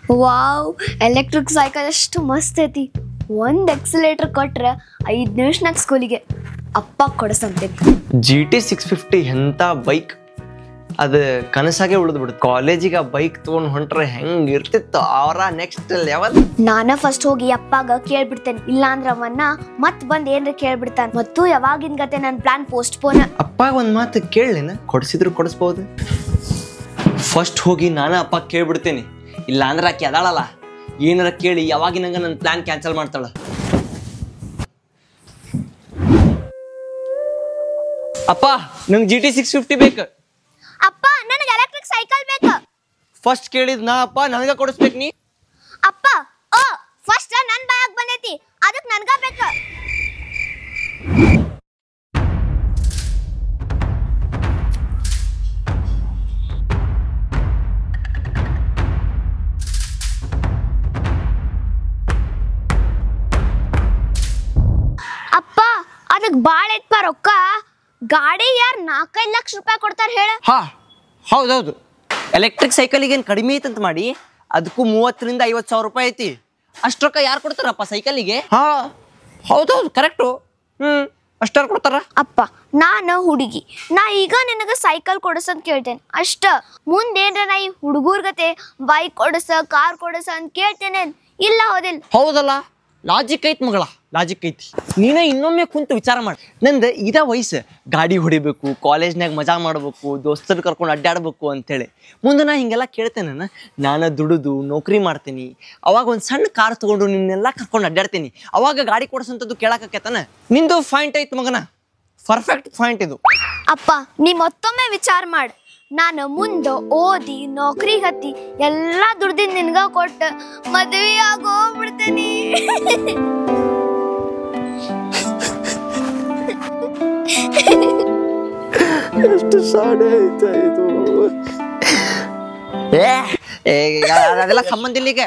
Wow, electric cycle ಎಷ್ಟು ಮಸ್ತ್ ಐತಿ. ಒಂದು ಎಕ್ಸಲೇಟರ್ ಕೊಟ್ರೆ 5 ನಿಮಿಷನಾಗ ಸ್ಕೂಲಿಗೆ ಅಪ್ಪ ಕೊಡಿಸಂತೆ. GT 650 ಎಂಥ ಬೈಕ್, ಅದು ಕನಸಾಗೆ ಉಳಿದ್ಬಿಡುತ್ತೆ. ಕಾಲೇಜಿಗೆ ಬೈಕ್ ತೊಗೊಂಡು ಹೊಂಟ್ರೆ ಹೆಂಗೆ ಇರ್ತಿತ್ತು ಅವರ ನೆಕ್ಸ್ಟ್ ಲೆವೆಲ್. ನಾನ ಫಸ್ಟ್ ಹೋಗಿ ಅಪ್ಪಾಗ ಕೇಳ್ಬಿಡ್ತೇನೆ, ಇಲ್ಲ ಅಂದ್ರೆ ಅವನ್ನ ಮತ್ ಬಂದ್ ಏನ್ರ ಕೇಳ್ಬಿಡ್ತಾನೆ. ಮತ್ತು ಯಾವಾಗಿನ ಗತೆ ನನ್ನ ಪ್ಲಾನ್ ಪೋಸ್ಟ್ಪೋನ್. ಅಪ್ಪಾಗ ಒಂದು ಮಾತು ಕೇಳಲಿನ, ಕೊಡಿಸಿದ್ರು ಕೊಡಿಸ್ಬೋದು. ಫಸ್ಟ್ ಹೋಗಿ ನಾನು ಅಪ್ಪ ಕೇಳ್ಬಿಡ್ತೇನೆ, ಇಲ್ಲ ಅಂದ್ರೆ ಆಕೆ ಅದಾಳಲ್ಲ ಏನಾರ ಕೇಳಿ ಯಾವಾಗಿನಂಗ ನನ್ನ ಪ್ಲಾನ್ ಕ್ಯಾನ್ಸಲ್ ಮಾಡ್ತಾಳ. ಅಪ್ಪ ನಂಗೆ GT 650 ಬೇಕು. ಅಪ್ಪ ನನಗೆ ಎಲೆಕ್ಟ್ರಿಕ್ ಸೈಕಲ್ ಬೇಕು. ಫಸ್ಟ್ ಕೇಳಿದ್ ನಾ ಅಪ್ಪ, ನನಗ ಕೊಡಿಸ್ಬೇಕು ನೀ. ಅಪ್ಪ ಓ ಫಸ್ಟ್ ನನ್ನ ಬಾಯಾಗ ಬಂದೈತಿ, ಅದಕ್ಕೆ ನನಗ ಬೇಕು. ಅಪ್ಪ ಅದಕ್ಕೆ ಬಾಳ ಐತ್ಪ ರೊಕ್ಕ. ಗಾಡಿ ಯಾರು 4-5 ಲಕ್ಷ ರೂಪಾಯಿ ಕೊಡ್ತಾರೆ ಹೇಳ. ಹಾ ಹೌದೌದು, ಎಲೆಕ್ಟ್ರಿಕ್ ಸೈಕಲಿಗೆ ಏನು ಕಡಿಮೆ ಐತಂತ ಮಾಡಿ ಅದಕ್ಕೂ 30,000 to 50,000 ರೂಪಾಯಿ ಐತಿ. ಅಷ್ಟು ರೊಕ್ಕ ಯಾರು ಕೊಡ್ತಾರಪ್ಪ ಸೈಕಲಿಗೆ? ಹಾ ಹೌದೌದು ಕರೆಕ್ಟು. ಅಷ್ಟಾರು ಕೊಡ್ತಾರ. ಅಪ್ಪ ನಾನು ಹುಡುಗಿ, ನಾ ಈಗ ನಿನಗೆ ಸೈಕಲ್ ಕೊಡಿಸಂತ ಕೇಳ್ತೇನೆ ಅಷ್ಟ. ಮುಂದೇನ್ರ ನಾ ಈ ಹುಡುಗರ್ಗತೆ ಬೈಕ್ ಕೊಡಿಸ ಕಾರ್ ಕೊಡಿಸ ಅಂತ ಕೇಳ್ತೇನೆ, ಇಲ್ಲ ಹೌದಿಲ್ಲ? ಹೌದಲ್ಲ, ಲಾಜಿಕ್ ಐತಿ ಮಗಳ, ಲಾಜಿಕ್ ಐತಿ. ನೀನೇ ಇನ್ನೊಮ್ಮೆ ಕುಂತು ವಿಚಾರ ಮಾಡಿ. ನಂದು ಇದ ವಯಸ್ಸು, ಗಾಡಿ ಹೊಡಿಬೇಕು, ಕಾಲೇಜ್ನಾಗ ಮಜಾ ಮಾಡ್ಬೇಕು, ದೋಸ್ತರು ಕರ್ಕೊಂಡು ಅಡ್ಡಾಡ್ಬೇಕು ಅಂತೇಳಿ. ಮುಂದೆ ನಾ ಹಿಂಗೆಲ್ಲ ಕೇಳ್ತೇನೆ, ನಾನು ದುಡಿದು ನೌಕರಿ ಮಾಡ್ತೀನಿ, ಅವಾಗ ಒಂದು ಸಣ್ಣ ಕಾರ್ ತೊಗೊಂಡು ನಿನ್ನೆಲ್ಲ ಕರ್ಕೊಂಡು ಅಡ್ಡಾಡ್ತೀನಿ, ಅವಾಗ ಗಾಡಿ ಕೊಡಿಸಂಥದ್ದು ಕೇಳಾಕತ್ತೇನ. ನಿಂದು ಪಾಯಿಂಟ್ ಐತಿ ಮಗನ, ಪರ್ಫೆಕ್ಟ್ ಪಾಯಿಂಟ್ ಇದು. ಅಪ್ಪ ನೀ ಮತ್ತೊಮ್ಮೆ ವಿಚಾರ ಮಾಡು. ನಾನು ಮುಂದೆ ಓದಿ ನೌಕರಿ ಹತ್ತಿ ಎಲ್ಲ ದುಡ್ದಿದ್ದು ನಿನ್ಗ ಕೊಟ್ಟು ಮದುವೆ ಆಗೋಗ್ಬಿಡ್ತೇನಿ. ಎಷ್ಟು ಸಾಡೆ ಐತೆ ಇದು. ಅದೆಲ್ಲ ಸಂಬಂಧ ಇಲ್ಲ. ಈಗ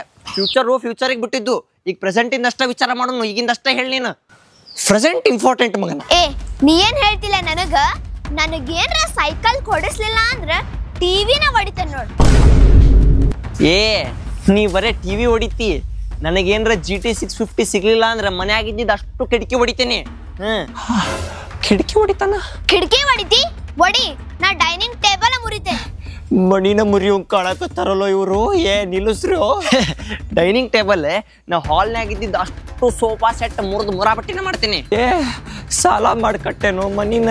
ಫ್ಯೂಚರಿಗೆ ಬಿಟ್ಟಿದ್ದು, ಈಗ ಪ್ರೆಸೆಂಟಿಂದ ಅಷ್ಟ ವಿಚಾರ ಮಾಡೋನು, ಈಗಿಂದ ಅಷ್ಟೇ ಹೇಳಿ. ನೀನು ಪ್ರೆಸೆಂಟ್ ಇಂಪಾರ್ಟೆಂಟ್ ಮಗನ. ನೀ ಏನ್ ಹೇಳ್ತಿಲ್ಲ ನನಗೇನ್ರ ಸೈಕಲ್ ಕೊಡಿಸ್ಲಿಲ್ಲ ಅಂದ್ರ ಟಿವಿನ ಹೊಡಿತೇನೆ ನೋಡು. ನೀ ಬರೇ ಟಿವಿ ಹೊಡಿತಿ, ನನಗೇನ್ರ GT 650 ಸಿಗ್ಲಿಲ್ಲ ಅಂದ್ರೆ ಮನ್ಯಾಗಿದ್ದಿದ್ದು ಅಷ್ಟು ಕಿಟಕಿ ಹೊಡಿತೇನೆ. ಕಿಟಕಿ ಹೊಡಿತಾನ? ಕಿಟಕಿ ಹೊಡಿತಿ ಹೊಡಿ, ನಾ ಡೈನಿಂಗ್ ಟೇಬಲ್ ಮುರಿತೇನೆ. ಮಣಿನ ಮುರಿಯೋಂಗ್ ಕಾಣಕತ್ತಾರಲ್ಲ ಇವರು. ನಿಲ್ಲಿಸ್ರು. ಡೈನಿಂಗ್ ಟೇಬಲ್ ನಾ ಹಾಲ್ನಾಗಿದ್ದಿದ್ದು ಅಷ್ಟು ಸೋಫಾ ಸೆಟ್ ಮುರಿದು ಮುರಾಬಟ್ಟಿನ ಮಾಡ್ತೀನಿ. ಸಾಲ ಮಾಡ್ಕಟ್ಟೇನೋ ಮನಿನ.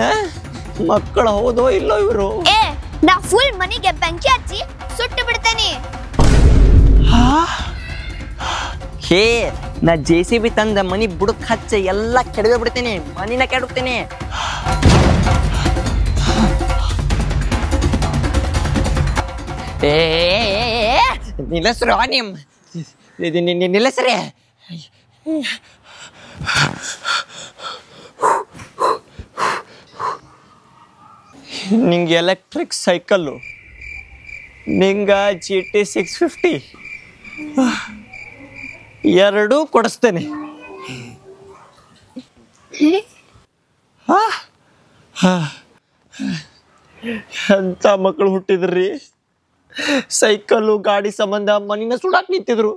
ಮಕ್ಕಳು ಹೌದೋ ಇಲ್ಲೋ ಇವರು. ನಾ ಫುಲ್ ಮನಿಗೆ ಬೆಂಕಿ ಹಚ್ಚಿ ಸುಟ್ಟು ಬಿಡ್ತೇನೆ. ನಾ JCB ತಂದ ಮನಿ ಬುಡಕ್ ಹಚ್ಚ ಎಲ್ಲ ಕೆಡವೆ ಬಿಡ್ತೇನೆ, ಮನಿನ ಕೆಡುತ್ತೇನೆ. ನಿಲ್ಲಸ್ರು ನಿಲ್ಲಸ್ರೆ. ನಿಂಗೆ ಎಲೆಕ್ಟ್ರಿಕ್ ಸೈಕಲ್ಲು, ನಿಂಗ GT 650 ಎರಡೂ ಕೊಡಿಸ್ತೇನೆ. ಎಂತ ಮಕ್ಕಳು ಹುಟ್ಟಿದ್ರಿ, ಸೈಕಲ್ಲು ಗಾಡಿ ಸಂಬಂಧ ಮನಿನ ಸುಡಾಕ್ ನಿಂತಿದ್ರು.